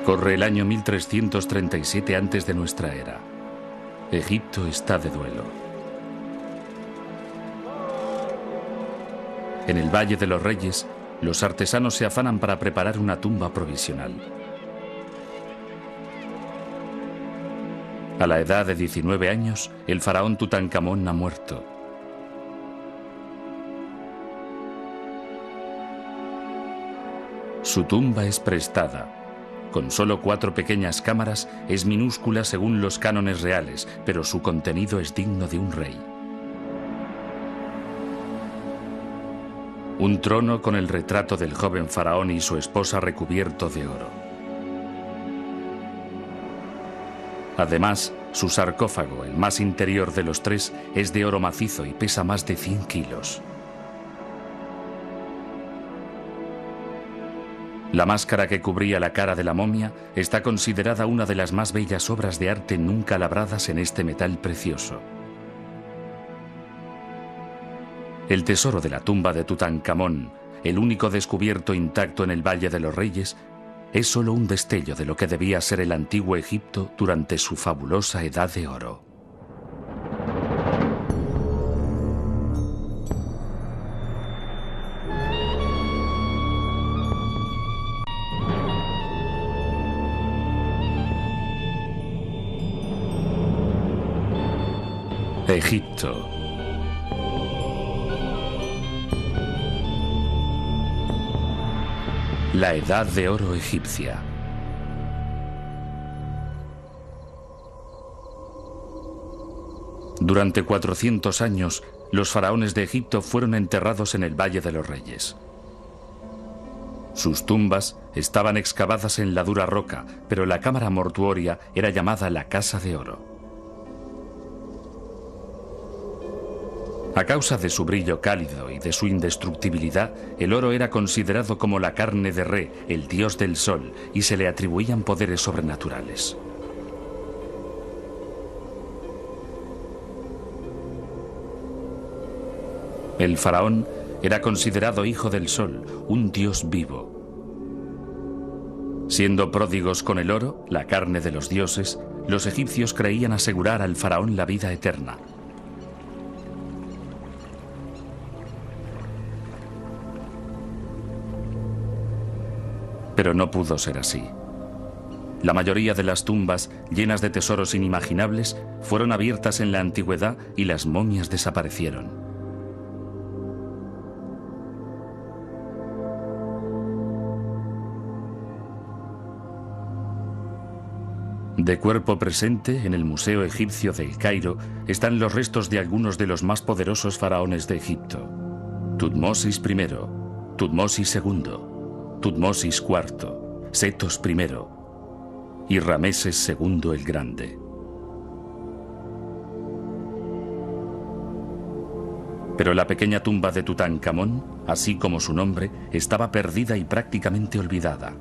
Corre el año 1337 antes de nuestra era. Egipto está de duelo. En el Valle de los Reyes, los artesanos se afanan para preparar una tumba provisional. A la edad de 19 años, el faraón Tutankamón ha muerto. Su tumba es prestada. Con solo 4 pequeñas cámaras, es minúscula según los cánones reales, pero su contenido es digno de un rey. Un trono con el retrato del joven faraón y su esposa recubierto de oro. Además, su sarcófago, el más interior de los 3, es de oro macizo y pesa más de 100 kilos. La máscara que cubría la cara de la momia está considerada una de las más bellas obras de arte nunca labradas en este metal precioso. El tesoro de la tumba de Tutankamón, el único descubierto intacto en el Valle de los Reyes, es solo un destello de lo que debía ser el antiguo Egipto durante su fabulosa edad de oro. Egipto. La Edad de Oro egipcia. Durante 400 años, los faraones de Egipto fueron enterrados en el Valle de los Reyes. Sus tumbas estaban excavadas en la dura roca, pero la cámara mortuoria era llamada la Casa de Oro. A causa de su brillo cálido y de su indestructibilidad, el oro era considerado como la carne de Re, el dios del sol, y se le atribuían poderes sobrenaturales. El faraón era considerado hijo del sol, un dios vivo. Siendo pródigos con el oro, la carne de los dioses, los egipcios creían asegurar al faraón la vida eterna. Pero no pudo ser así. La mayoría de las tumbas, llenas de tesoros inimaginables, fueron abiertas en la antigüedad y las momias desaparecieron. De cuerpo presente, en el Museo Egipcio del Cairo, están los restos de algunos de los más poderosos faraones de Egipto. Tutmosis I, Tutmosis II, Tutmosis IV, Setos I y Rameses II el Grande. Pero la pequeña tumba de Tutankamón, así como su nombre, estaba perdida y prácticamente olvidada.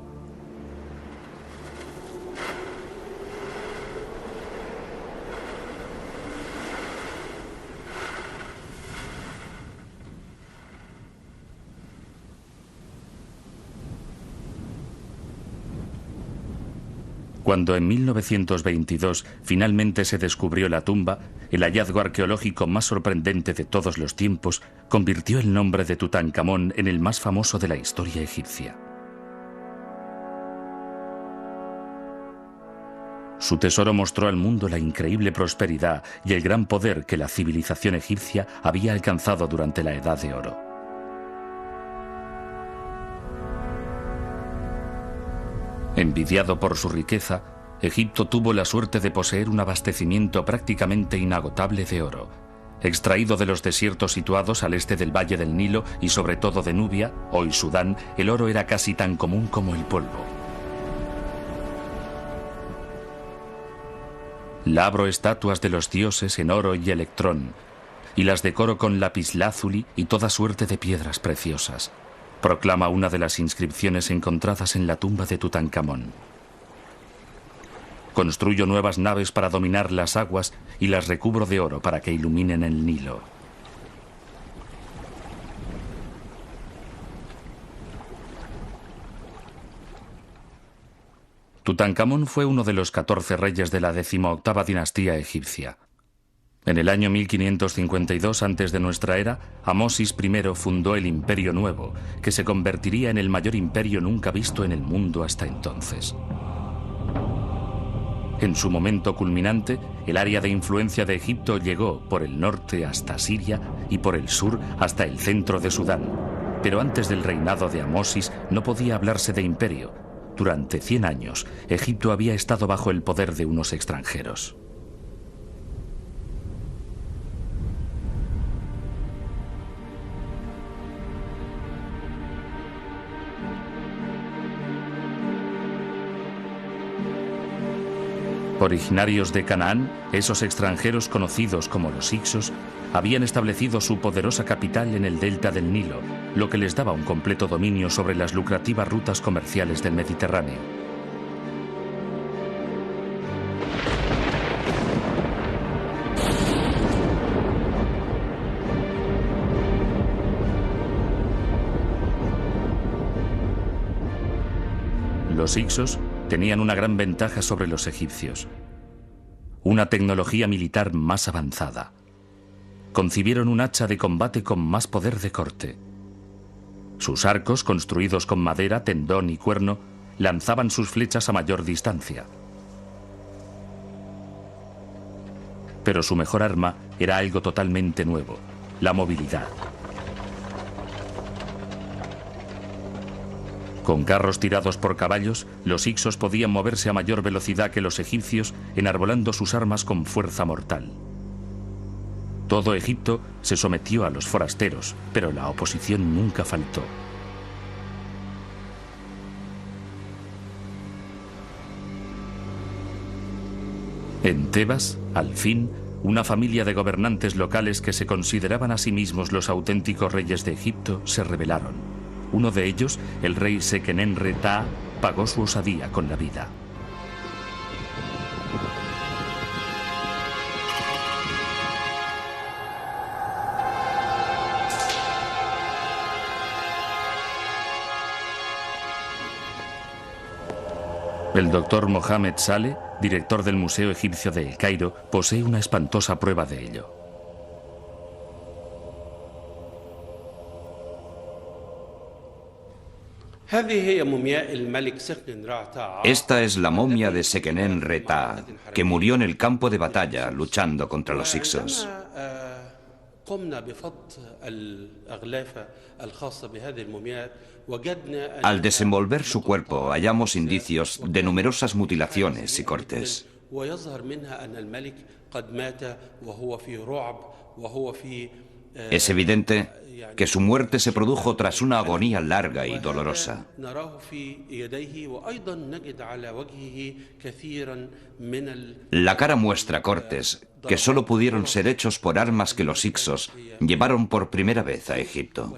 Cuando en 1922 finalmente se descubrió la tumba, el hallazgo arqueológico más sorprendente de todos los tiempos convirtió el nombre de Tutankamón en el más famoso de la historia egipcia. Su tesoro mostró al mundo la increíble prosperidad y el gran poder que la civilización egipcia había alcanzado durante la Edad de Oro. Envidiado por su riqueza, Egipto tuvo la suerte de poseer un abastecimiento prácticamente inagotable de oro. Extraído de los desiertos situados al este del Valle del Nilo y sobre todo de Nubia, hoy Sudán, el oro era casi tan común como el polvo. Labro estatuas de los dioses en oro y electrón, y las decoro con lapislázuli y toda suerte de piedras preciosas, proclama una de las inscripciones encontradas en la tumba de Tutankamón. Construyo nuevas naves para dominar las aguas y las recubro de oro para que iluminen el Nilo. Tutankamón fue uno de los 14 reyes de la 18ª dinastía egipcia. En el año 1552 antes de nuestra era, Amosis I fundó el Imperio Nuevo, que se convertiría en el mayor imperio nunca visto en el mundo hasta entonces. En su momento culminante, el área de influencia de Egipto llegó por el norte hasta Siria y por el sur hasta el centro de Sudán. Pero antes del reinado de Amosis no podía hablarse de imperio. Durante 100 años, Egipto había estado bajo el poder de unos extranjeros. Originarios de Canaán, esos extranjeros conocidos como los Hicsos habían establecido su poderosa capital en el delta del Nilo, lo que les daba un completo dominio sobre las lucrativas rutas comerciales del Mediterráneo. Los Hicsos tenían una gran ventaja sobre los egipcios: una tecnología militar más avanzada. Concibieron un hacha de combate con más poder de corte. Sus arcos, construidos con madera, tendón y cuerno, lanzaban sus flechas a mayor distancia. Pero su mejor arma era algo totalmente nuevo: la movilidad. Con carros tirados por caballos, los Hicsos podían moverse a mayor velocidad que los egipcios, enarbolando sus armas con fuerza mortal. Todo Egipto se sometió a los forasteros, pero la oposición nunca faltó. En Tebas, al fin, una familia de gobernantes locales que se consideraban a sí mismos los auténticos reyes de Egipto se rebelaron. Uno de ellos, el rey Seqenenre-Ta, pagó su osadía con la vida. El doctor Mohamed Saleh, director del Museo Egipcio de El Cairo, posee una espantosa prueba de ello. Esta es la momia de Seqenenre-Ta, que murió en el campo de batalla luchando contra los Hicsos. Al desenvolver su cuerpo, hallamos indicios de numerosas mutilaciones y cortes. Es evidente que su muerte se produjo tras una agonía larga y dolorosa. La cara muestra cortes que solo pudieron ser hechos por armas que los Hicsos llevaron por primera vez a Egipto.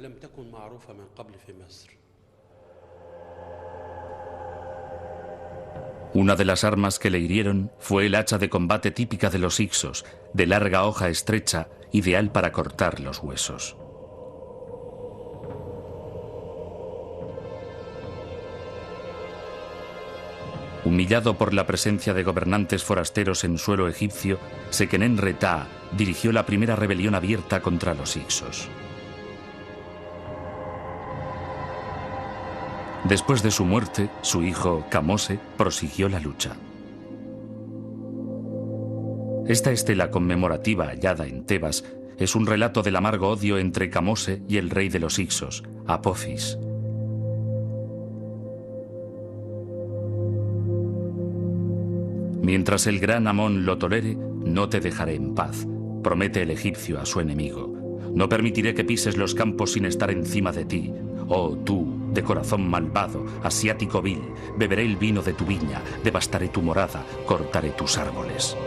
Una de las armas que le hirieron fue el hacha de combate típica de los Hicsos, de larga hoja estrecha, ideal para cortar los huesos. Humillado por la presencia de gobernantes forasteros en suelo egipcio, Seqenenre-Ta dirigió la primera rebelión abierta contra los Hicsos. Después de su muerte, su hijo, Kamose, prosiguió la lucha. Esta estela conmemorativa hallada en Tebas es un relato del amargo odio entre Kamose y el rey de los Hicsos, Apophis. Mientras el gran Amón lo tolere, no te dejaré en paz, promete el egipcio a su enemigo. No permitiré que pises los campos sin estar encima de ti. Oh, tú, de corazón malvado, asiático vil, beberé el vino de tu viña, devastaré tu morada, cortaré tus árboles.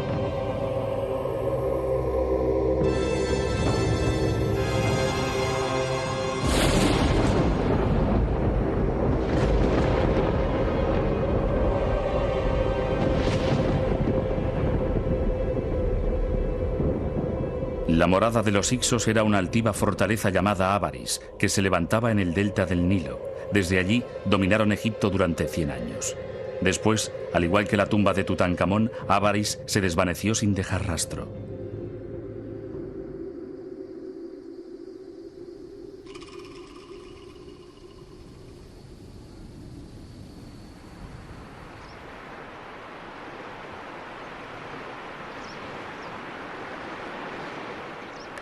La morada de los Hicsos era una altiva fortaleza llamada Avaris, que se levantaba en el delta del Nilo. Desde allí dominaron Egipto durante 100 años. Después, al igual que la tumba de Tutankamón, Avaris se desvaneció sin dejar rastro.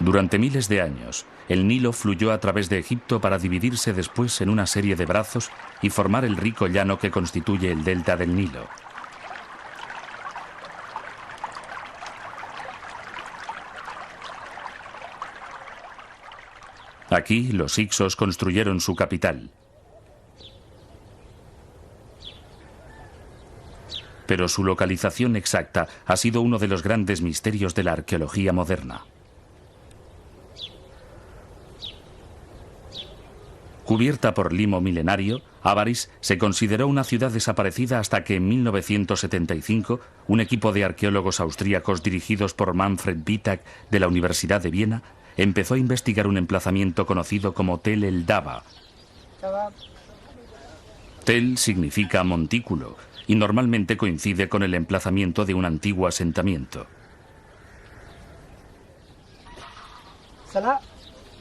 Durante miles de años, el Nilo fluyó a través de Egipto para dividirse después en una serie de brazos y formar el rico llano que constituye el delta del Nilo. Aquí, los hicsos construyeron su capital. Pero su localización exacta ha sido uno de los grandes misterios de la arqueología moderna. Cubierta por limo milenario, Avaris se consideró una ciudad desaparecida hasta que en 1975 un equipo de arqueólogos austríacos dirigidos por Manfred Wittak de la Universidad de Viena empezó a investigar un emplazamiento conocido como Tel el Daba. Tel significa montículo y normalmente coincide con el emplazamiento de un antiguo asentamiento.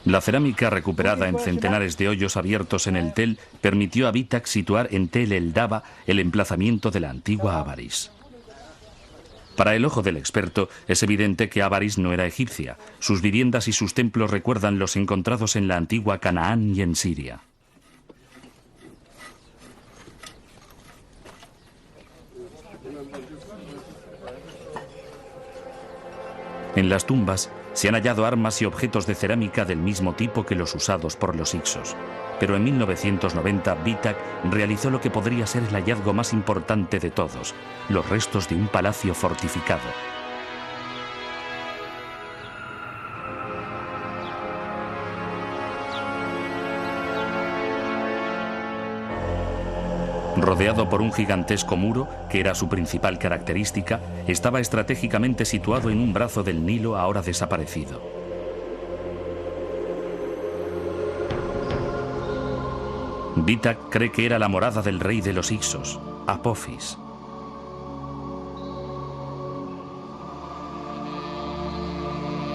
La cerámica recuperada en centenares de hoyos abiertos en el Tel permitió a Wittak situar en Tel el Daba el emplazamiento de la antigua Avaris. Para el ojo del experto es evidente que Avaris no era egipcia. Sus viviendas y sus templos recuerdan los encontrados en la antigua Canaán y en Siria. En las tumbas se han hallado armas y objetos de cerámica del mismo tipo que los usados por los hicsos. Pero en 1990 Wittak realizó lo que podría ser el hallazgo más importante de todos, los restos de un palacio fortificado. Rodeado por un gigantesco muro, que era su principal característica, estaba estratégicamente situado en un brazo del Nilo ahora desaparecido. Wittak cree que era la morada del rey de los hicsos, Apophis.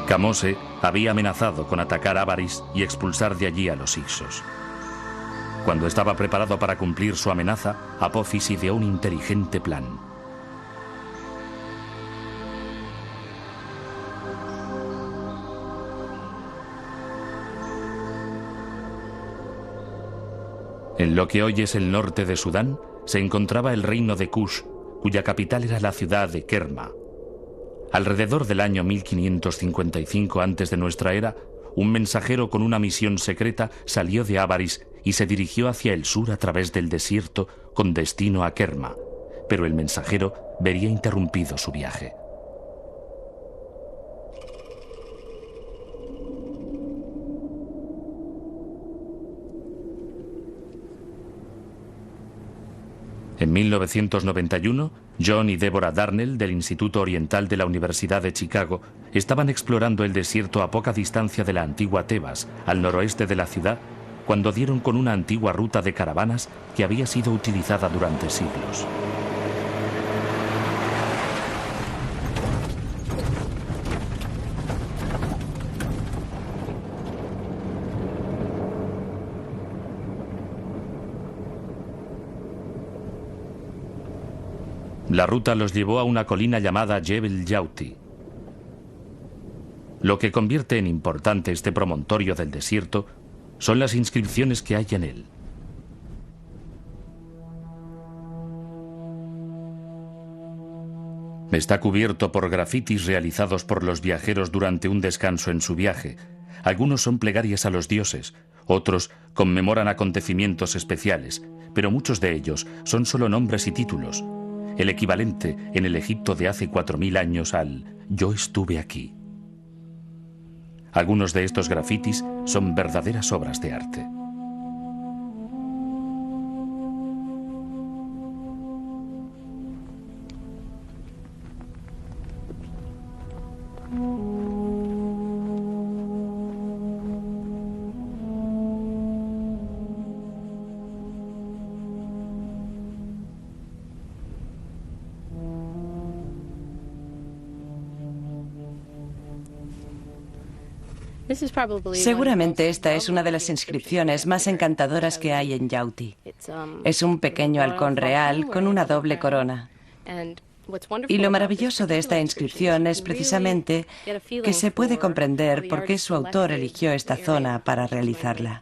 Kamose había amenazado con atacar Avaris y expulsar de allí a los hicsos. Cuando estaba preparado para cumplir su amenaza, Apophis ideó un inteligente plan. En lo que hoy es el norte de Sudán, se encontraba el reino de Kush, cuya capital era la ciudad de Kerma. Alrededor del año 1555 antes de nuestra era, un mensajero con una misión secreta salió de Avaris y se dirigió hacia el sur a través del desierto con destino a Kerma, pero el mensajero vería interrumpido su viaje. En 1991, John y Deborah Darnell, del Instituto Oriental de la Universidad de Chicago, estaban explorando el desierto a poca distancia de la antigua Tebas, al noroeste de la ciudad, cuando dieron con una antigua ruta de caravanas que había sido utilizada durante siglos. La ruta los llevó a una colina llamada Jebel Yauti. Lo que convierte en importante este promontorio del desierto son las inscripciones que hay en él. Está cubierto por grafitis realizados por los viajeros durante un descanso en su viaje. Algunos son plegarias a los dioses, otros conmemoran acontecimientos especiales, pero muchos de ellos son solo nombres y títulos, el equivalente en el Egipto de hace 4000 años al «yo estuve aquí». Algunos de estos grafitis son verdaderas obras de arte. Seguramente esta es una de las inscripciones más encantadoras que hay en Yauti. Es un pequeño halcón real con una doble corona. Y lo maravilloso de esta inscripción es precisamente que se puede comprender por qué su autor eligió esta zona para realizarla.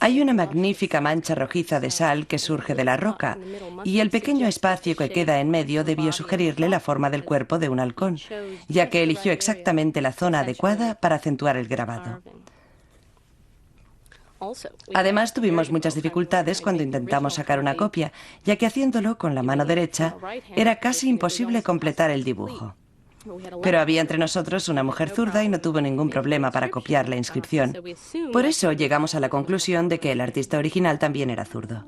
Hay una magnífica mancha rojiza de sal que surge de la roca, y el pequeño espacio que queda en medio debió sugerirle la forma del cuerpo de un halcón, ya que eligió exactamente la zona adecuada para acentuar el grabado. Además, tuvimos muchas dificultades cuando intentamos sacar una copia, ya que haciéndolo con la mano derecha era casi imposible completar el dibujo. Pero había entre nosotros una mujer zurda y no tuvo ningún problema para copiar la inscripción. Por eso llegamos a la conclusión de que el artista original también era zurdo.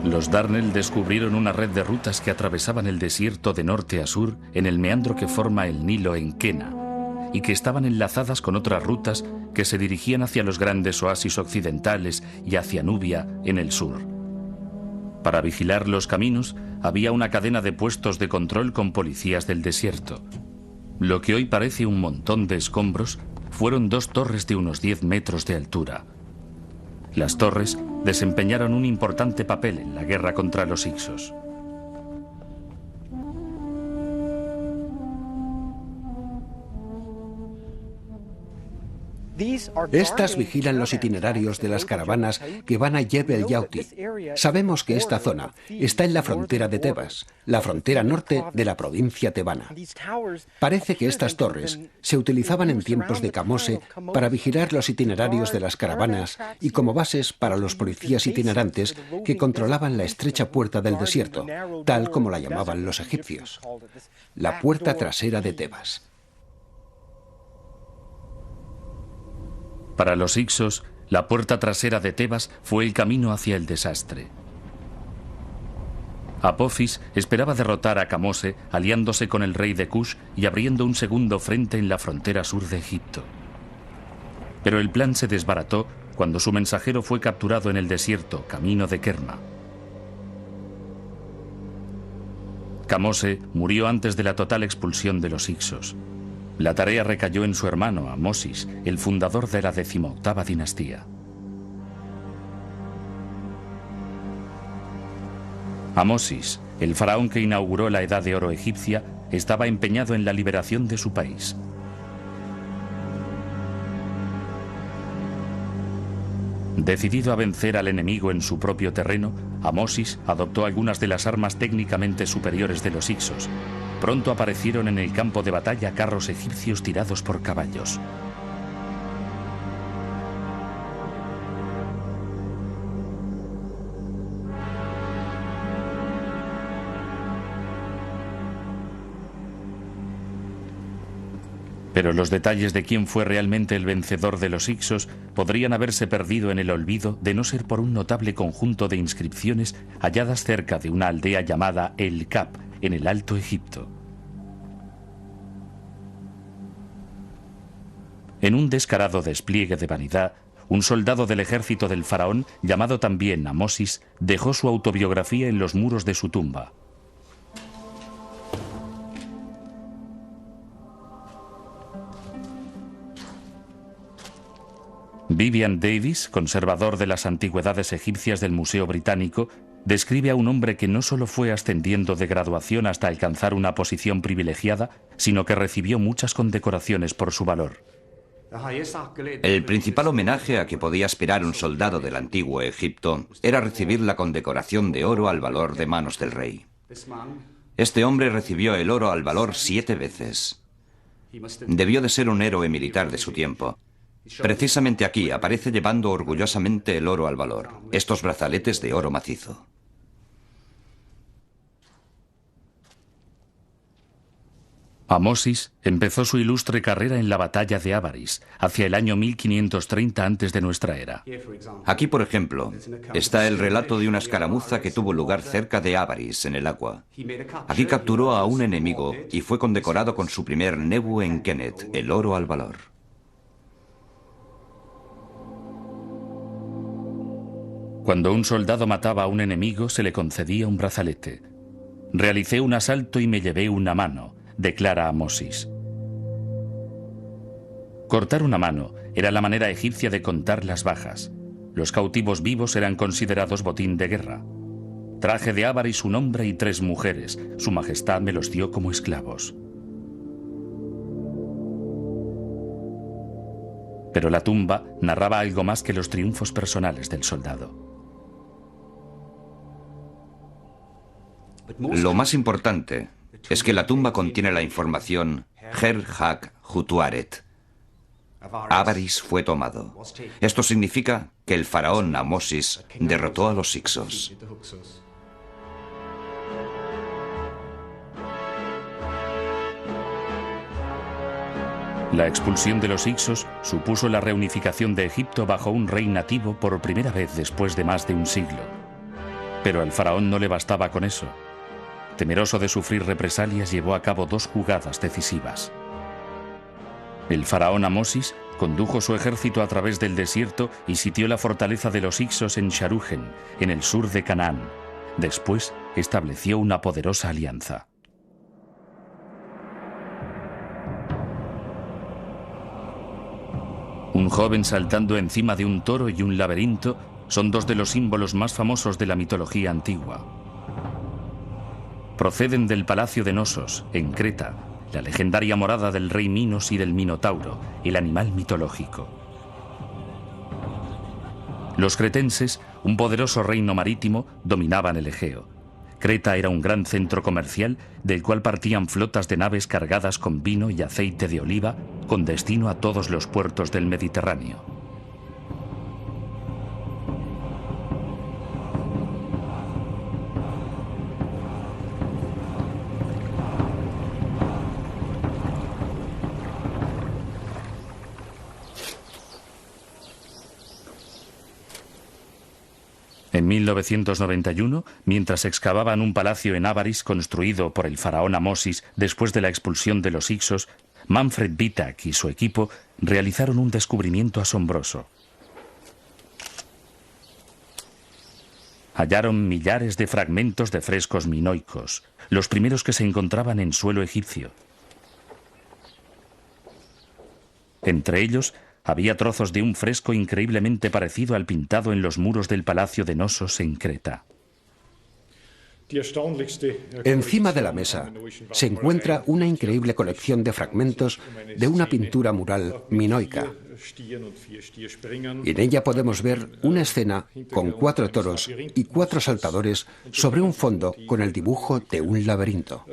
Los Darnell descubrieron una red de rutas que atravesaban el desierto de norte a sur en el meandro que forma el Nilo en Kenia y que estaban enlazadas con otras rutas que se dirigían hacia los grandes oasis occidentales y hacia Nubia en el sur. Para vigilar los caminos había una cadena de puestos de control con policías del desierto. Lo que hoy parece un montón de escombros fueron 2 torres de unos 10 metros de altura. Las torres desempeñaron un importante papel en la guerra contra los hicsos. Estas vigilan los itinerarios de las caravanas que van a Jebel Yauti. Sabemos que esta zona está en la frontera de Tebas, la frontera norte de la provincia tebana. Parece que estas torres se utilizaban en tiempos de Kamose para vigilar los itinerarios de las caravanas y como bases para los policías itinerantes que controlaban la estrecha puerta del desierto, tal como la llamaban los egipcios, la puerta trasera de Tebas. Para los hicsos, la puerta trasera de Tebas fue el camino hacia el desastre. Apophis esperaba derrotar a Kamose aliándose con el rey de Kush y abriendo un segundo frente en la frontera sur de Egipto. Pero el plan se desbarató cuando su mensajero fue capturado en el desierto, camino de Kerma. Kamose murió antes de la total expulsión de los hicsos. La tarea recayó en su hermano, Amosis, el fundador de la 18ª dinastía. Amosis, el faraón que inauguró la Edad de Oro egipcia, estaba empeñado en la liberación de su país. Decidido a vencer al enemigo en su propio terreno, Amosis adoptó algunas de las armas técnicamente superiores de los hicsos. Pronto aparecieron en el campo de batalla carros egipcios tirados por caballos. Pero los detalles de quién fue realmente el vencedor de los hicsos podrían haberse perdido en el olvido de no ser por un notable conjunto de inscripciones halladas cerca de una aldea llamada El Kap, en el Alto Egipto. En un descarado despliegue de vanidad, un soldado del ejército del faraón, llamado también Amosis, dejó su autobiografía en los muros de su tumba. Vivian Davis, conservador de las antigüedades egipcias del Museo Británico, describe a un hombre que no solo fue ascendiendo de graduación hasta alcanzar una posición privilegiada, sino que recibió muchas condecoraciones por su valor. El principal homenaje a que podía aspirar un soldado del antiguo Egipto era recibir la condecoración de oro al valor de manos del rey. Este hombre recibió el oro al valor 7 veces. Debió de ser un héroe militar de su tiempo. Precisamente aquí aparece llevando orgullosamente el oro al valor, estos brazaletes de oro macizo. Amosis empezó su ilustre carrera en la batalla de Avaris, hacia el año 1530 antes de nuestra era. Aquí, por ejemplo, está el relato de una escaramuza que tuvo lugar cerca de Avaris, en el agua. Aquí capturó a un enemigo y fue condecorado con su primer Nebu en Kenet, el oro al valor. Cuando un soldado mataba a un enemigo, se le concedía un brazalete. Realicé un asalto y me llevé una mano, declara Amosis. Cortar una mano era la manera egipcia de contar las bajas. Los cautivos vivos eran considerados botín de guerra. Traje de Ávaris un hombre y 3 mujeres. Su majestad me los dio como esclavos. Pero la tumba narraba algo más que los triunfos personales del soldado. Lo más importante es que la tumba contiene la información Her Hak Hutuaret. Ávaris fue tomado. Esto significa que el faraón Amosis derrotó a los Hyksos. La expulsión de los Hyksos supuso la reunificación de Egipto bajo un rey nativo por primera vez después de más de un siglo. Pero al faraón no le bastaba con eso. Temeroso de sufrir represalias, llevó a cabo 2 jugadas decisivas. El faraón Amosis condujo su ejército a través del desierto y sitió la fortaleza de los Hyksos en Sharugen, en el sur de Canaán. Después estableció una poderosa alianza. Un joven saltando encima de un toro y un laberinto son 2 de los símbolos más famosos de la mitología antigua. Proceden del palacio de Nosos, en Creta, la legendaria morada del rey Minos y del Minotauro, el animal mitológico. Los cretenses, un poderoso reino marítimo, dominaban el Egeo. Creta era un gran centro comercial del cual partían flotas de naves cargadas con vino y aceite de oliva con destino a todos los puertos del Mediterráneo. En 1991, mientras excavaban un palacio en Ávaris construido por el faraón Amosis después de la expulsión de los Hyksos, Manfred Vitak y su equipo realizaron un descubrimiento asombroso. Hallaron millares de fragmentos de frescos minoicos, los primeros que se encontraban en suelo egipcio. Entre ellos había trozos de un fresco increíblemente parecido al pintado en los muros del palacio de Nosos en Creta. Encima de la mesa se encuentra una increíble colección de fragmentos de una pintura mural minoica. En ella podemos ver una escena con 4 toros y 4 saltadores sobre un fondo con el dibujo de un laberinto.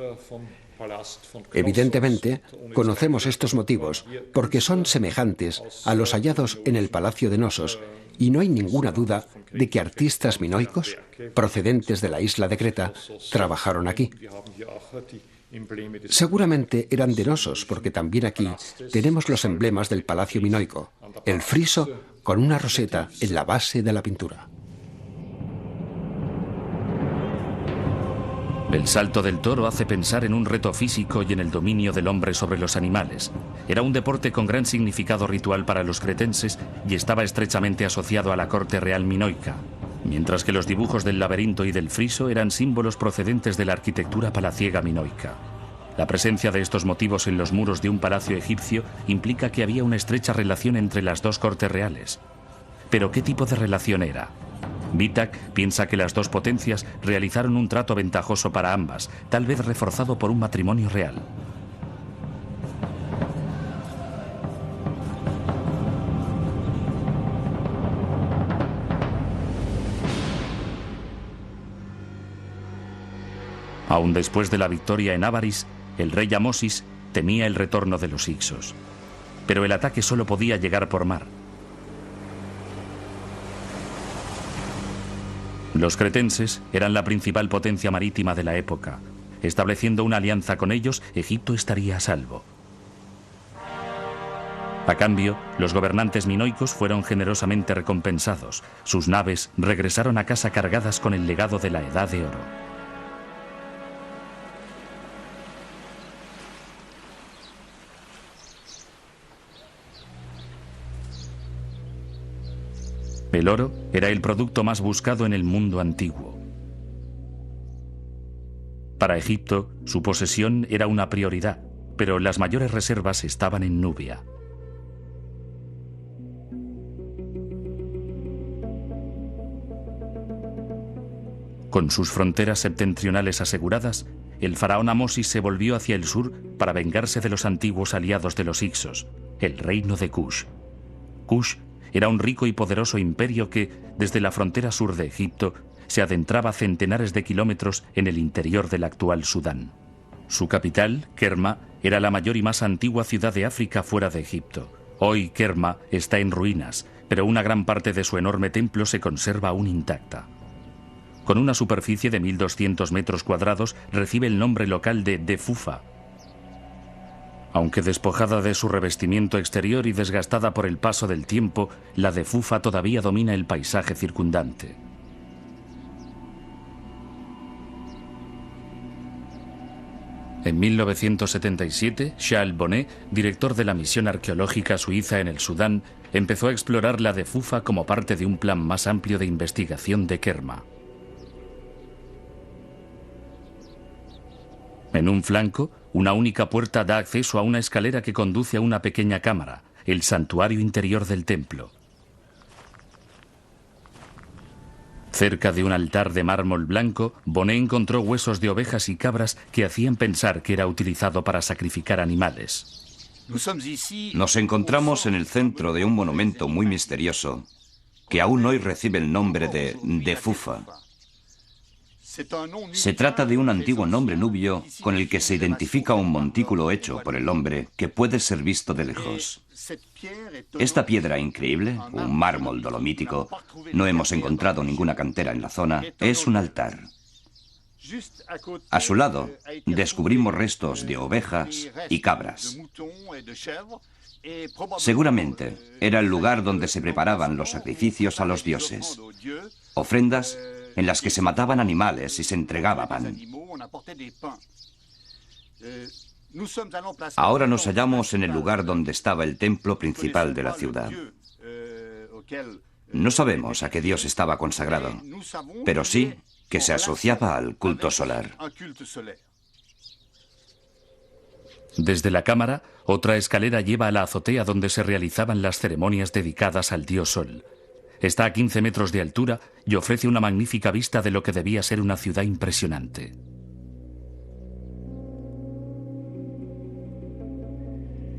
Evidentemente, conocemos estos motivos porque son semejantes a los hallados en el Palacio de Nosos y no hay ninguna duda de que artistas minoicos, procedentes de la isla de Creta, trabajaron aquí. Seguramente eran de Nosos porque también aquí tenemos los emblemas del Palacio Minoico, el friso con una roseta en la base de la pintura. El salto del toro hace pensar en un reto físico y en el dominio del hombre sobre los animales. Era un deporte con gran significado ritual para los cretenses y estaba estrechamente asociado a la corte real minoica, mientras que los dibujos del laberinto y del friso eran símbolos procedentes de la arquitectura palaciega minoica. La presencia de estos motivos en los muros de un palacio egipcio implica que había una estrecha relación entre las 2 cortes reales. ¿Pero qué tipo de relación era? Vitak piensa que las 2 potencias realizaron un trato ventajoso para ambas, tal vez reforzado por un matrimonio real. Aún después de la victoria en Ávaris, el rey Amosis temía el retorno de los Hyksos. Pero el ataque solo podía llegar por mar. Los cretenses eran la principal potencia marítima de la época. Estableciendo una alianza con ellos, Egipto estaría a salvo. A cambio, los gobernantes minoicos fueron generosamente recompensados. Sus naves regresaron a casa cargadas con el legado de la Edad de Oro. El oro era el producto más buscado en el mundo antiguo. Para Egipto, su posesión era una prioridad, pero las mayores reservas estaban en Nubia. Con sus fronteras septentrionales aseguradas, el faraón Amosis se volvió hacia el sur para vengarse de los antiguos aliados de los Hicsos, el reino de Kush. Kush era un rico y poderoso imperio que, desde la frontera sur de Egipto, se adentraba centenares de kilómetros en el interior del actual Sudán. Su capital, Kerma, era la mayor y más antigua ciudad de África fuera de Egipto. Hoy Kerma está en ruinas, pero una gran parte de su enorme templo se conserva aún intacta. Con una superficie de 1.200 metros cuadrados, recibe el nombre local de Defufa. Aunque despojada de su revestimiento exterior y desgastada por el paso del tiempo, la Defufa todavía domina el paisaje circundante. En 1977, Charles Bonnet, director de la misión arqueológica suiza en el Sudán, empezó a explorar la Defufa como parte de un plan más amplio de investigación de Kerma. En un flanco, una única puerta da acceso a una escalera que conduce a una pequeña cámara, el santuario interior del templo. Cerca de un altar de mármol blanco, Bonnet encontró huesos de ovejas y cabras que hacían pensar que era utilizado para sacrificar animales. Nos encontramos en el centro de un monumento muy misterioso que aún hoy recibe el nombre de Defufa. Se trata de un antiguo nombre nubio con el que se identifica un montículo hecho por el hombre que puede ser visto de lejos. Esta piedra increíble, un mármol dolomítico, no hemos encontrado ninguna cantera en la zona, es un altar. A su lado, descubrimos restos de ovejas y cabras. Seguramente era el lugar donde se preparaban los sacrificios a los dioses, ofrendas en las que se mataban animales y se entregaba pan. Ahora nos hallamos en el lugar donde estaba el templo principal de la ciudad. No sabemos a qué dios estaba consagrado, pero sí que se asociaba al culto solar. Desde la cámara, otra escalera lleva a la azotea donde se realizaban las ceremonias dedicadas al dios Sol. Está a 15 metros de altura y ofrece una magnífica vista de lo que debía ser una ciudad impresionante.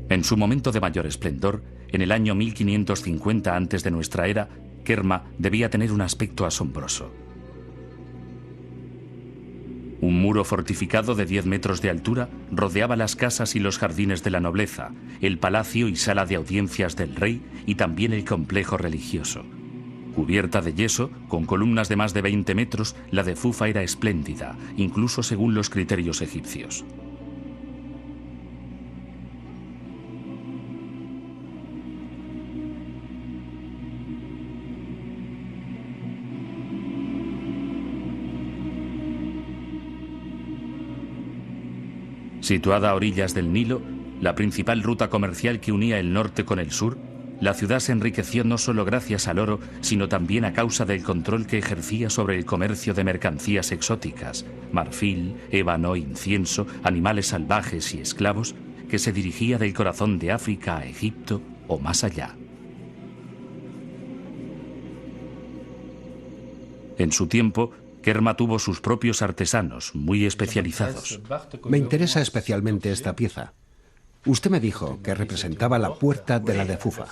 En su momento de mayor esplendor, en el año 1550 antes de nuestra era, Kerma debía tener un aspecto asombroso. Un muro fortificado de 10 metros de altura rodeaba las casas y los jardines de la nobleza, el palacio y sala de audiencias del rey y también el complejo religioso. Cubierta de yeso, con columnas de más de 20 metros, la Defufa era espléndida, incluso según los criterios egipcios. Situada a orillas del Nilo, la principal ruta comercial que unía el norte con el sur, la ciudad se enriqueció no solo gracias al oro, sino también a causa del control que ejercía sobre el comercio de mercancías exóticas, marfil, ébano, incienso, animales salvajes y esclavos, que se dirigía del corazón de África a Egipto o más allá. En su tiempo, Kerma tuvo sus propios artesanos, muy especializados. Me interesa especialmente esta pieza. Usted me dijo que representaba la puerta de la Defufa.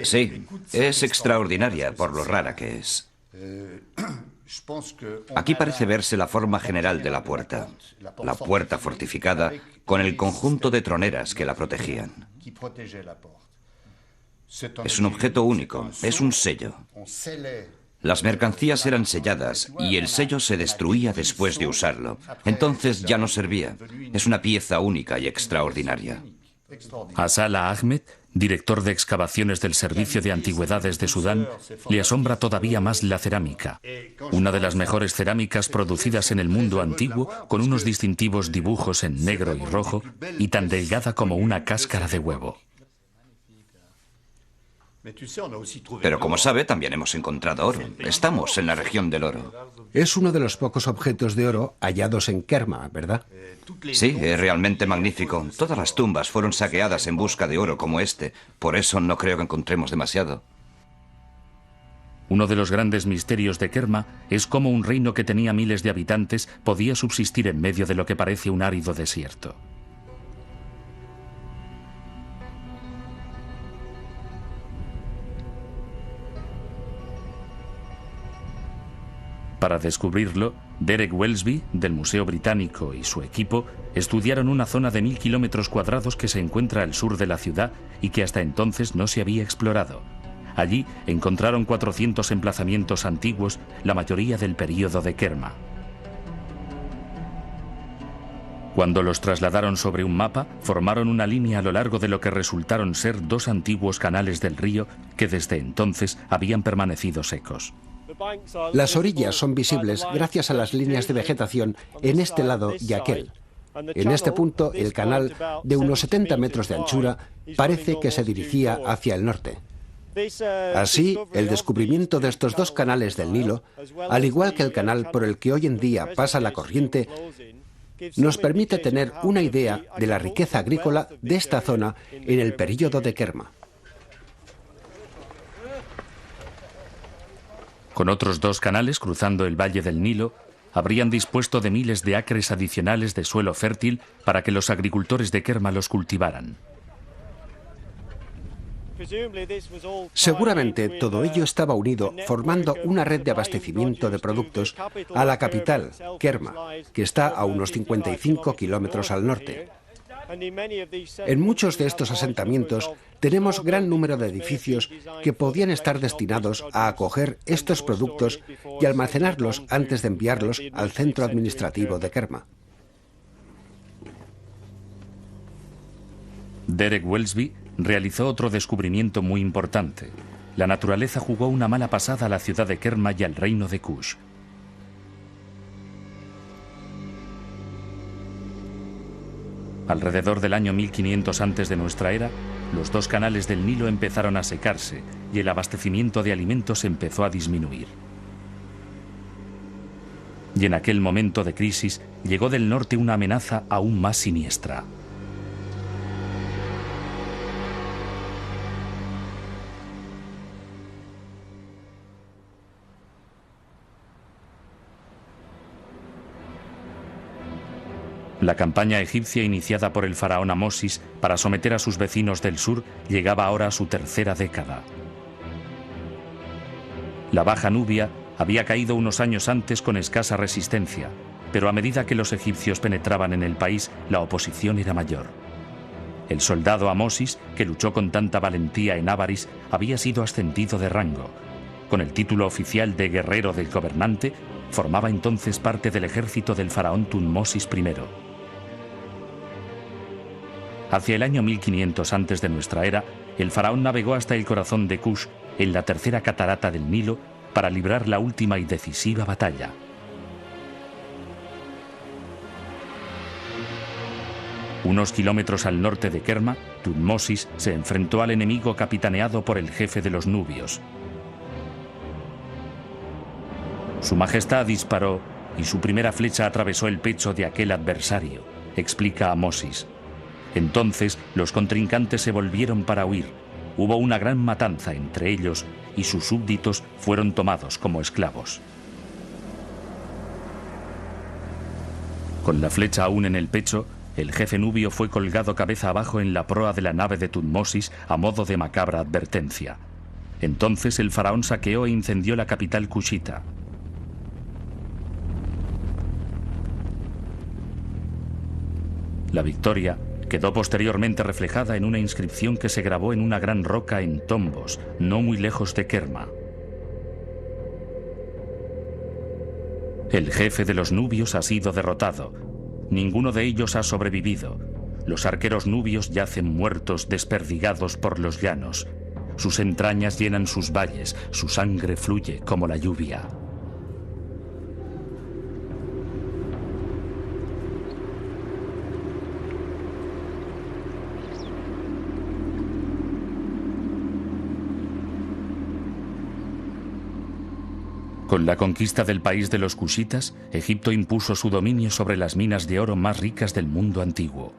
Sí, es extraordinaria por lo rara que es. Aquí parece verse la forma general de la puerta fortificada con el conjunto de troneras que la protegían. Es un objeto único, es un sello. Las mercancías eran selladas y el sello se destruía después de usarlo. Entonces ya no servía. Es una pieza única y extraordinaria. A Salah Ahmed, director de excavaciones del Servicio de Antigüedades de Sudán, le asombra todavía más la cerámica. Una de las mejores cerámicas producidas en el mundo antiguo, con unos distintivos dibujos en negro y rojo y tan delgada como una cáscara de huevo. Pero como sabe, también hemos encontrado oro. Estamos en la región del oro. Es uno de los pocos objetos de oro hallados en Kerma, ¿verdad? Sí, es realmente magnífico. Todas las tumbas fueron saqueadas en busca de oro como este. Por eso no creo que encontremos demasiado. Uno de los grandes misterios de Kerma es cómo un reino que tenía miles de habitantes podía subsistir en medio de lo que parece un árido desierto. Para descubrirlo, Derek Welsby, del Museo Británico, y su equipo estudiaron una zona de 1000 kilómetros cuadrados que se encuentra al sur de la ciudad y que hasta entonces no se había explorado. Allí encontraron 400 emplazamientos antiguos, la mayoría del período de Kerma. Cuando los trasladaron sobre un mapa, formaron una línea a lo largo de lo que resultaron ser 2 antiguos canales del río que desde entonces habían permanecido secos. Las orillas son visibles gracias a las líneas de vegetación en este lado y aquel. En este punto, el canal, de unos 70 metros de anchura, parece que se dirigía hacia el norte. Así, el descubrimiento de estos 2 canales del Nilo, al igual que el canal por el que hoy en día pasa la corriente, nos permite tener una idea de la riqueza agrícola de esta zona en el período de Kerma. Con otros 2 canales cruzando el valle del Nilo, habrían dispuesto de miles de acres adicionales de suelo fértil para que los agricultores de Kerma los cultivaran. Seguramente todo ello estaba unido, formando una red de abastecimiento de productos a la capital, Kerma, que está a unos 55 kilómetros al norte. En muchos de estos asentamientos tenemos gran número de edificios que podían estar destinados a acoger estos productos y almacenarlos antes de enviarlos al centro administrativo de Kerma. Derek Welsby realizó otro descubrimiento muy importante. La naturaleza jugó una mala pasada a la ciudad de Kerma y al reino de Kush. Alrededor del año 1500 antes de nuestra era, los 2 canales del Nilo empezaron a secarse y el abastecimiento de alimentos empezó a disminuir. Y en aquel momento de crisis llegó del norte una amenaza aún más siniestra. La campaña egipcia iniciada por el faraón Amosis para someter a sus vecinos del sur llegaba ahora a su 3ª década. La Baja Nubia había caído unos años antes con escasa resistencia, pero a medida que los egipcios penetraban en el país, la oposición era mayor. El soldado Amosis, que luchó con tanta valentía en Avaris, había sido ascendido de rango. Con el título oficial de guerrero del gobernante, formaba entonces parte del ejército del faraón Tutmosis I. Hacia el año 1500 antes de nuestra era, el faraón navegó hasta el corazón de Kush, en la 3ª catarata del Nilo, para librar la última y decisiva batalla. Unos kilómetros al norte de Kerma, Tutmosis se enfrentó al enemigo capitaneado por el jefe de los nubios. Su majestad disparó y su primera flecha atravesó el pecho de aquel adversario, explica Amosis. Entonces los contrincantes se volvieron para huir. Hubo una gran matanza entre ellos y sus súbditos fueron tomados como esclavos. Con la flecha aún en el pecho, el jefe nubio fue colgado cabeza abajo en la proa de la nave de Tutmosis a modo de macabra advertencia. Entonces el faraón saqueó e incendió la capital kushita. La victoria quedó posteriormente reflejada en una inscripción que se grabó en una gran roca en Tombos, no muy lejos de Kerma. El jefe de los nubios ha sido derrotado. Ninguno de ellos ha sobrevivido. Los arqueros nubios yacen muertos, desperdigados por los llanos. Sus entrañas llenan sus valles, su sangre fluye como la lluvia. Con la conquista del país de los cushitas, Egipto impuso su dominio sobre las minas de oro más ricas del mundo antiguo.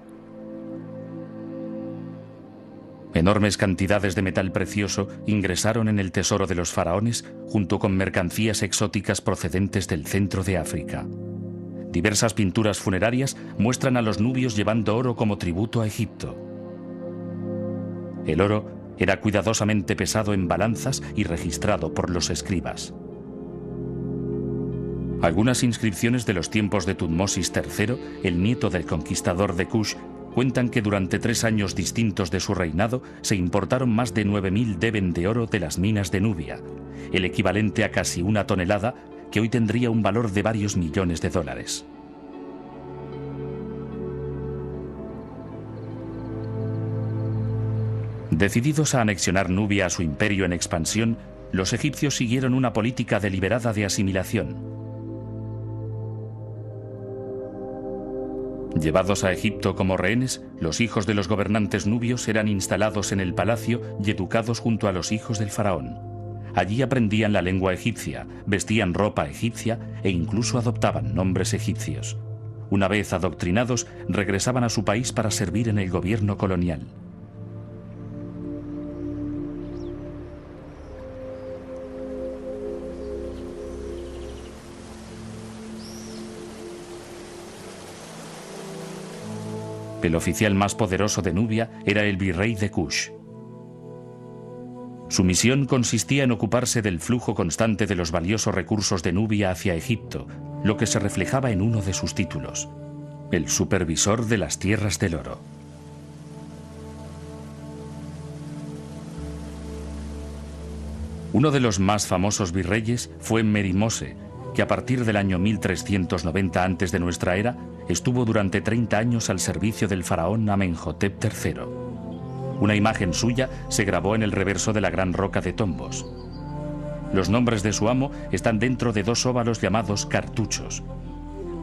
Enormes cantidades de metal precioso ingresaron en el tesoro de los faraones junto con mercancías exóticas procedentes del centro de África. Diversas pinturas funerarias muestran a los nubios llevando oro como tributo a Egipto. El oro era cuidadosamente pesado en balanzas y registrado por los escribas. Algunas inscripciones de los tiempos de Tutmosis III, el nieto del conquistador de Kush, cuentan que durante 3 años distintos de su reinado se importaron más de 9.000 deben de oro de las minas de Nubia, el equivalente a casi 1 tonelada, que hoy tendría un valor de varios millones de dólares. Decididos a anexionar Nubia a su imperio en expansión, los egipcios siguieron una política deliberada de asimilación. Llevados a Egipto como rehenes, los hijos de los gobernantes nubios eran instalados en el palacio y educados junto a los hijos del faraón. Allí aprendían la lengua egipcia, vestían ropa egipcia e incluso adoptaban nombres egipcios. Una vez adoctrinados, regresaban a su país para servir en el gobierno colonial. El oficial más poderoso de Nubia era el virrey de Kush. Su misión consistía en ocuparse del flujo constante de los valiosos recursos de Nubia hacia Egipto, lo que se reflejaba en uno de sus títulos: el supervisor de las tierras del oro. Uno de los más famosos virreyes fue Merimose, que a partir del año 1390 antes de nuestra era estuvo durante 30 años al servicio del faraón Amenhotep III. Una imagen suya se grabó en el reverso de la gran roca de Tombos. Los nombres de su amo están dentro de 2 óvalos llamados cartuchos.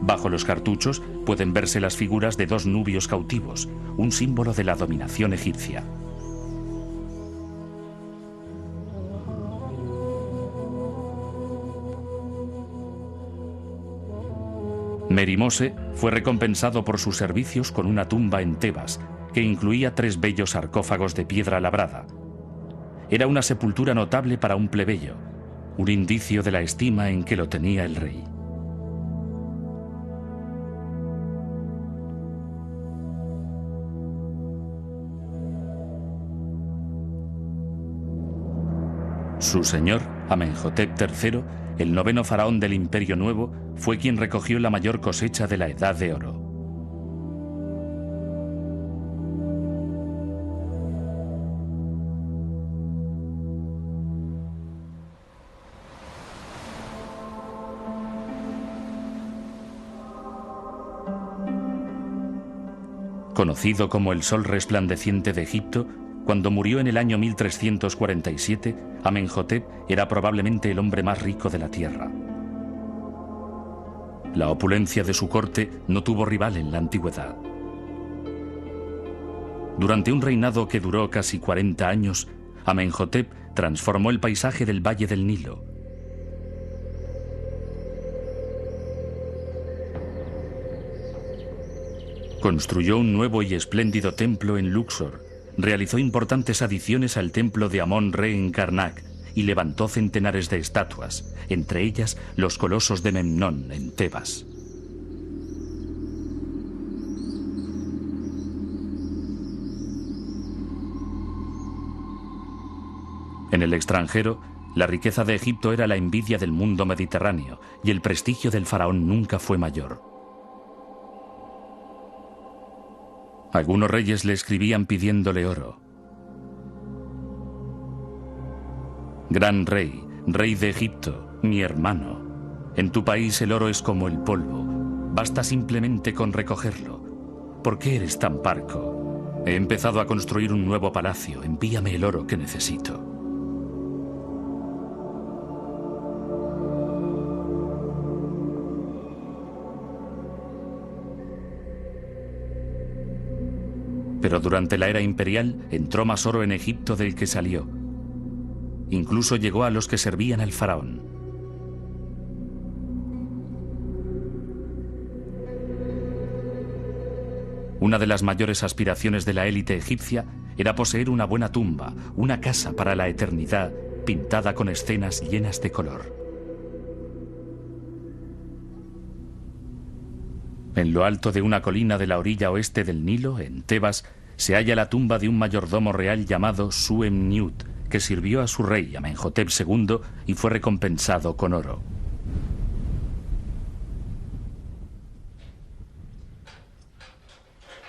Bajo los cartuchos pueden verse las figuras de 2 nubios cautivos, un símbolo de la dominación egipcia. Merimose fue recompensado por sus servicios con una tumba en Tebas, que incluía 3 bellos sarcófagos de piedra labrada. Era una sepultura notable para un plebeyo, un indicio de la estima en que lo tenía el rey. Su señor, Amenhotep III, el 9º faraón del Imperio Nuevo, fue quien recogió la mayor cosecha de la Edad de Oro. Conocido como el Sol resplandeciente de Egipto, cuando murió en el año 1347, Amenhotep era probablemente el hombre más rico de la tierra. La opulencia de su corte no tuvo rival en la antigüedad. Durante un reinado que duró casi 40 años, Amenhotep transformó el paisaje del Valle del Nilo. Construyó un nuevo y espléndido templo en Luxor, realizó importantes adiciones al templo de Amón-Re en Karnak y levantó centenares de estatuas, entre ellas los colosos de Memnón en Tebas. En el extranjero, la riqueza de Egipto era la envidia del mundo mediterráneo y el prestigio del faraón nunca fue mayor. Algunos reyes le escribían pidiéndole oro. Gran rey, rey de Egipto, mi hermano, en tu país el oro es como el polvo, basta simplemente con recogerlo. ¿Por qué eres tan parco? He empezado a construir un nuevo palacio, envíame el oro que necesito. Pero durante la era imperial entró más oro en Egipto del que salió. Incluso llegó a los que servían al faraón. Una de las mayores aspiraciones de la élite egipcia era poseer una buena tumba, una casa para la eternidad, pintada con escenas llenas de color. En lo alto de una colina de la orilla oeste del Nilo, en Tebas, se halla la tumba de un mayordomo real llamado Suem-Niut, que sirvió a su rey Amenhotep II y fue recompensado con oro.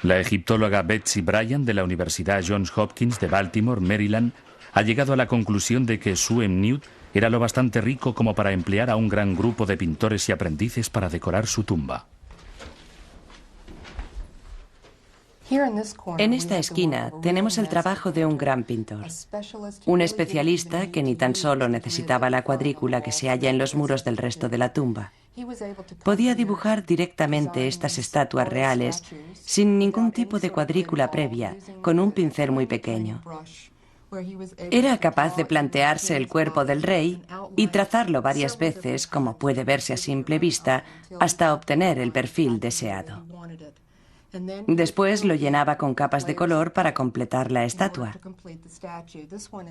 La egiptóloga Betsy Bryan de la Universidad Johns Hopkins de Baltimore, Maryland, ha llegado a la conclusión de que Suem-Niut era lo bastante rico como para emplear a un gran grupo de pintores y aprendices para decorar su tumba. En esta esquina tenemos el trabajo de un gran pintor, un especialista que ni tan solo necesitaba la cuadrícula que se halla en los muros del resto de la tumba. Podía dibujar directamente estas estatuas reales sin ningún tipo de cuadrícula previa, con un pincel muy pequeño. Era capaz de plantearse el cuerpo del rey y trazarlo varias veces, como puede verse a simple vista, hasta obtener el perfil deseado. Después lo llenaba con capas de color para completar la estatua.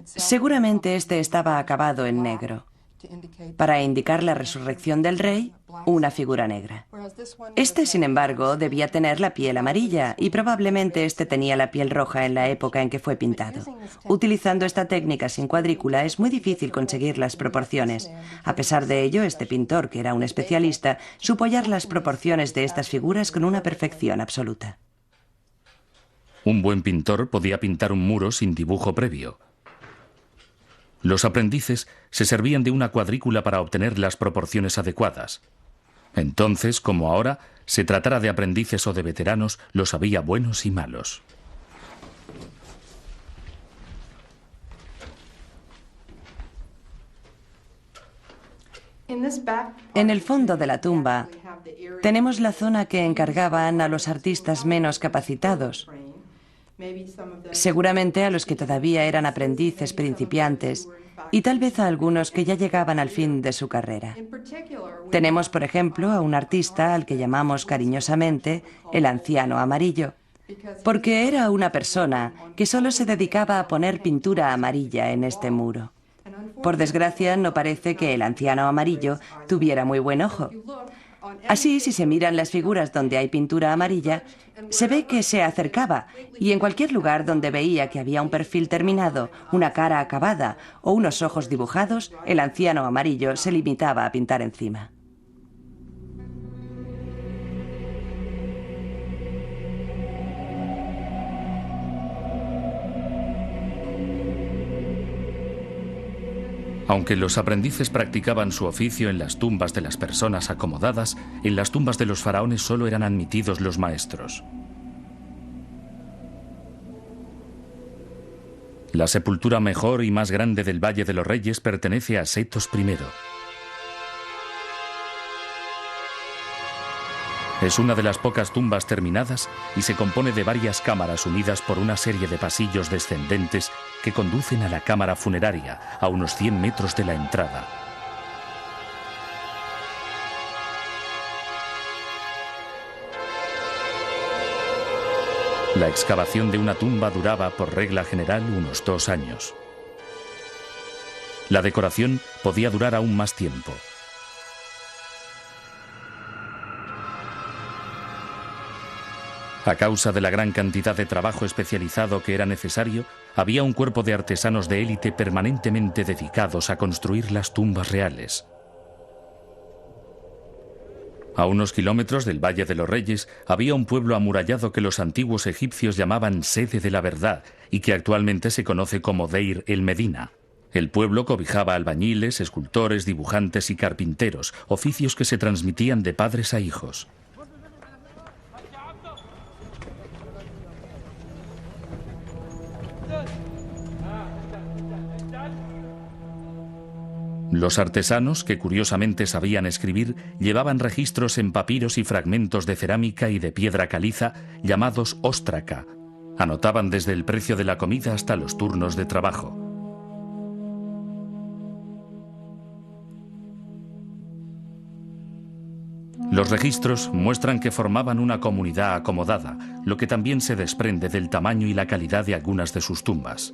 Seguramente este estaba acabado en negro, para indicar la resurrección del rey, una figura negra. Este, sin embargo, debía tener la piel amarilla y probablemente este tenía la piel roja en la época en que fue pintado. Utilizando esta técnica sin cuadrícula es muy difícil conseguir las proporciones. A pesar de ello, este pintor, que era un especialista, supo hallar las proporciones de estas figuras con una perfección absoluta. Un buen pintor podía pintar un muro sin dibujo previo. Los aprendices se servían de una cuadrícula para obtener las proporciones adecuadas. Entonces, como ahora, se tratara de aprendices o de veteranos, los había buenos y malos. En el fondo de la tumba tenemos la zona que encargaban a los artistas menos capacitados, seguramente a los que todavía eran aprendices principiantes y tal vez a algunos que ya llegaban al fin de su carrera. Tenemos, por ejemplo, a un artista al que llamamos cariñosamente el anciano amarillo, porque era una persona que solo se dedicaba a poner pintura amarilla en este muro. Por desgracia, no parece que el anciano amarillo tuviera muy buen ojo. Así, si se miran las figuras donde hay pintura amarilla, se ve que se acercaba y en cualquier lugar donde veía que había un perfil terminado, una cara acabada o unos ojos dibujados, el anciano amarillo se limitaba a pintar encima. Aunque los aprendices practicaban su oficio en las tumbas de las personas acomodadas, en las tumbas de los faraones solo eran admitidos los maestros. La sepultura mejor y más grande del Valle de los Reyes pertenece a Setos I. Es una de las pocas tumbas terminadas y se compone de varias cámaras unidas por una serie de pasillos descendentes que conducen a la cámara funeraria, a unos 100 metros de la entrada. La excavación de una tumba duraba, por regla general, unos 2 años. La decoración podía durar aún más tiempo. A causa de la gran cantidad de trabajo especializado que era necesario, había un cuerpo de artesanos de élite permanentemente dedicados a construir las tumbas reales. A unos kilómetros del Valle de los Reyes había un pueblo amurallado que los antiguos egipcios llamaban Sede de la Verdad y que actualmente se conoce como Deir el Medina. El pueblo cobijaba albañiles, escultores, dibujantes y carpinteros, oficios que se transmitían de padres a hijos. Los artesanos, que curiosamente sabían escribir, llevaban registros en papiros y fragmentos de cerámica y de piedra caliza llamados óstraca. Anotaban desde el precio de la comida hasta los turnos de trabajo. Los registros muestran que formaban una comunidad acomodada, lo que también se desprende del tamaño y la calidad de algunas de sus tumbas.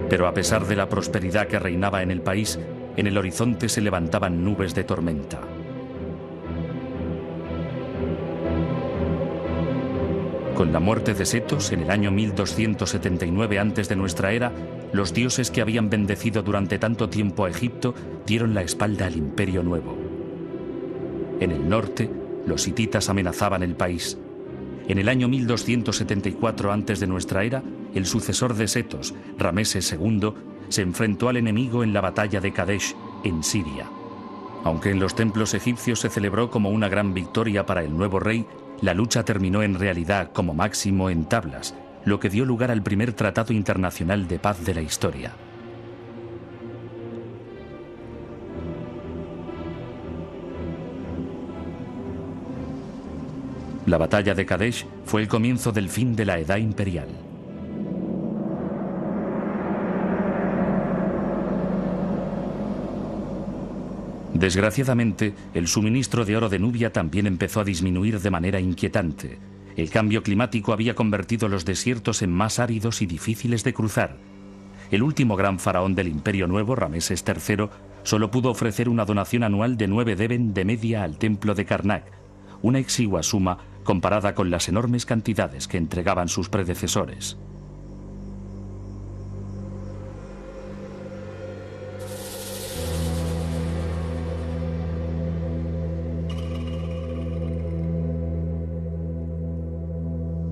Pero a pesar de la prosperidad que reinaba en el país, en el horizonte se levantaban nubes de tormenta. Con la muerte de Setos, en el año 1279 antes de nuestra era, los dioses que habían bendecido durante tanto tiempo a Egipto dieron la espalda al Imperio Nuevo. En el norte, los hititas amenazaban el país. En el año 1274 antes de nuestra era, el sucesor de Setos, Rameses II, se enfrentó al enemigo en la batalla de Kadesh, en Siria. Aunque en los templos egipcios se celebró como una gran victoria para el nuevo rey, la lucha terminó en realidad como máximo en tablas, lo que dio lugar al primer tratado internacional de paz de la historia. La batalla de Kadesh fue el comienzo del fin de la edad imperial. Desgraciadamente, el suministro de oro de Nubia también empezó a disminuir de manera inquietante. El cambio climático había convertido los desiertos en más áridos y difíciles de cruzar. El último gran faraón del Imperio Nuevo, Rameses III, solo pudo ofrecer una donación anual de 9 deben de media al templo de Karnak, una exigua suma comparada con las enormes cantidades que entregaban sus predecesores.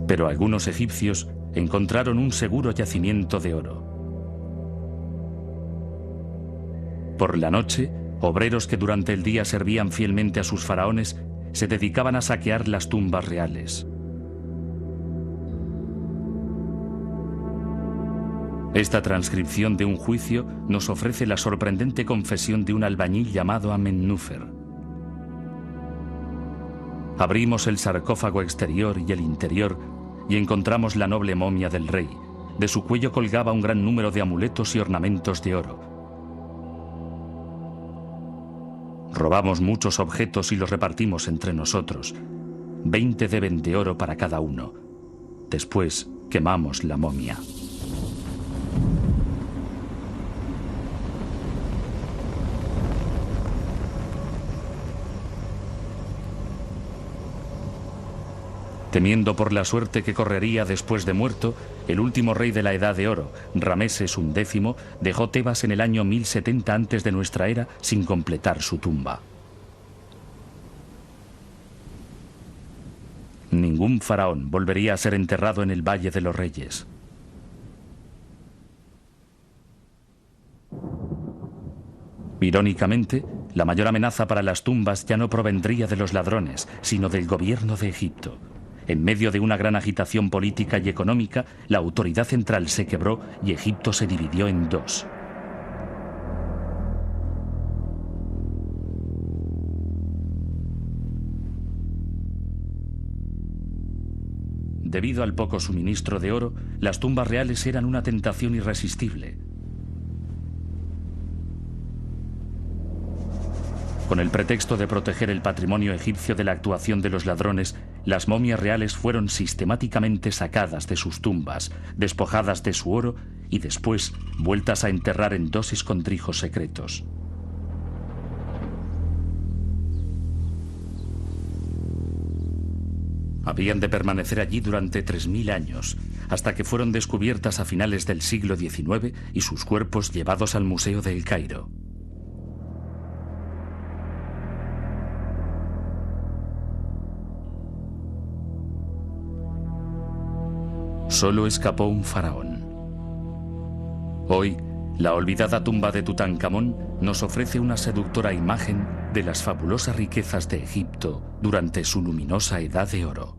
Pero algunos egipcios encontraron un seguro yacimiento de oro. Por la noche, obreros que durante el día servían fielmente a sus faraones se dedicaban a saquear las tumbas reales. Esta transcripción de un juicio nos ofrece la sorprendente confesión de un albañil llamado Amennufer. Abrimos el sarcófago exterior y el interior y encontramos la noble momia del rey. De su cuello colgaba un gran número de amuletos y ornamentos de oro. Robamos muchos objetos y los repartimos entre nosotros. 20 deben de oro para cada uno. Después quemamos la momia. Temiendo por la suerte que correría después de muerto, el último rey de la Edad de Oro, Rameses XI, dejó Tebas en el año 1070 antes de nuestra era sin completar su tumba. Ningún faraón volvería a ser enterrado en el Valle de los Reyes. Irónicamente, la mayor amenaza para las tumbas ya no provendría de los ladrones, sino del gobierno de Egipto. En medio de una gran agitación política y económica, la autoridad central se quebró y Egipto se dividió en dos. Debido al poco suministro de oro, las tumbas reales eran una tentación irresistible. Con el pretexto de proteger el patrimonio egipcio de la actuación de los ladrones, las momias reales fueron sistemáticamente sacadas de sus tumbas, despojadas de su oro y después vueltas a enterrar en dos escondrijos secretos. Habían de permanecer allí durante 3000 años, hasta que fueron descubiertas a finales del siglo XIX y sus cuerpos llevados al Museo de El Cairo. Solo escapó un faraón. Hoy, la olvidada tumba de Tutankamón nos ofrece una seductora imagen de las fabulosas riquezas de Egipto durante su luminosa Edad de Oro.